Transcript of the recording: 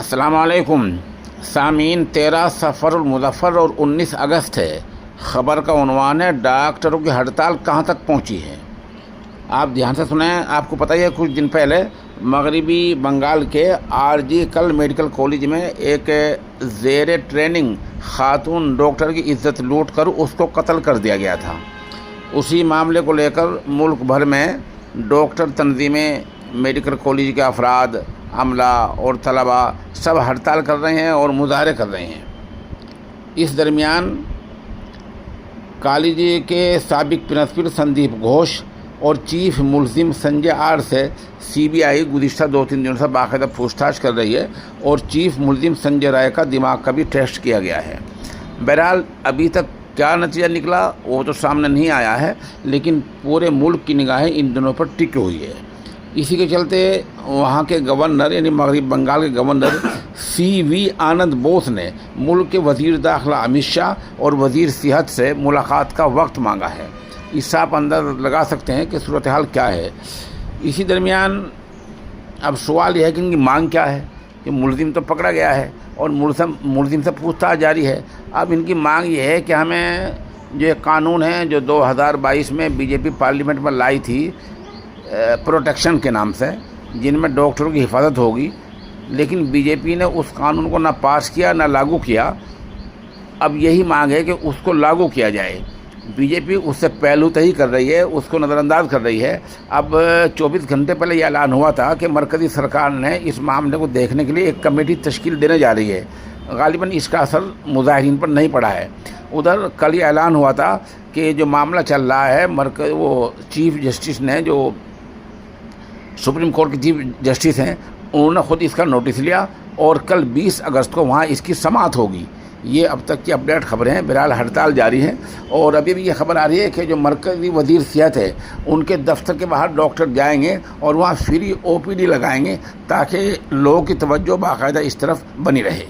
السلام علیکم سامعین، 13 سفر المظفر اور 19 اگست ہے۔ خبر کا عنوان ہے ڈاکٹروں کی ہڑتال کہاں تک پہنچی ہے۔ آپ دھیان سے سنیں۔ آپ کو پتہ ہی ہے کچھ دن پہلے مغربی بنگال کے RG میڈیکل کالج میں ایک زیر ٹریننگ خاتون ڈاکٹر کی عزت لوٹ کر اس کو قتل کر دیا گیا تھا۔ اسی معاملے کو لے کر ملک بھر میں ڈاکٹر تنظیمیں، میڈیکل کالج کے افراد، عملہ اور طلباء سب ہڑتال کر رہے ہیں اور مظاہرے کر رہے ہیں۔ اس درمیان کالج کے سابق پرنسپل سندیپ گھوش اور چیف ملزم سنجے آر سے CBI گزشتہ 2-3 دنوں سے باقاعدہ پوچھ تاچھ کر رہی ہے اور چیف ملزم سنجے رائے کا دماغ کا بھی ٹیسٹ کیا گیا ہے۔ بہرحال ابھی تک کیا نتیجہ نکلا وہ تو سامنے نہیں آیا ہے، لیکن پورے ملک کی نگاہیں ان دنوں پر ٹکی ہوئی ہے۔ اسی کے چلتے وہاں کے گورنر یعنی مغربی بنگال کے گورنر CV آنند بوس نے ملک کے وزیر داخلہ امت شاہ اور وزیر صحت سے ملاقات کا وقت مانگا ہے۔ اس سے آپ اندازہ لگا سکتے ہیں کہ صورتحال کیا ہے۔ اسی درمیان اب سوال یہ ہے کہ ان کی مانگ کیا ہے کہ ملزم تو پکڑا گیا ہے اور ملزم سے پوچھ تاچھ جاری ہے۔ اب ان کی مانگ یہ ہے کہ ہمیں جو ایک قانون ہے جو 2022 میں BJP پارلیمنٹ میں لائی تھی پروٹیکشن کے نام سے، جن میں ڈاکٹروں کی حفاظت ہوگی، لیکن BJP نے اس قانون کو نہ پاس کیا نہ لاگو کیا۔ اب یہی مانگ ہے کہ اس کو لاگو کیا جائے۔ BJP اس سے پہلو تہی کر رہی ہے، اس کو نظر انداز کر رہی ہے۔ اب 24 گھنٹے پہلے یہ اعلان ہوا تھا کہ مرکزی سرکار نے اس معاملے کو دیکھنے کے لیے ایک کمیٹی تشکیل دینے جا رہی ہے۔ غالباً اس کا اثر مظاہرین پر نہیں پڑا ہے۔ ادھر کل یہ اعلان ہوا تھا کہ جو معاملہ چل رہا ہے وہ چیف جسٹس نے، جو سپریم کورٹ کے چیف جسٹس ہیں، انہوں نے خود اس کا نوٹس لیا اور کل 20 اگست کو وہاں اس کی سماعت ہوگی۔ یہ اب تک کی اپڈیٹ خبریں ہیں۔ بہرحال ہڑتال جاری ہے اور ابھی بھی یہ خبر آ رہی ہے کہ جو مرکزی وزیر صحت ہے ان کے دفتر کے باہر ڈاکٹر جائیں گے اور وہاں فری OPD لگائیں گے تاکہ لوگوں کی توجہ باقاعدہ اس طرف بنی رہے۔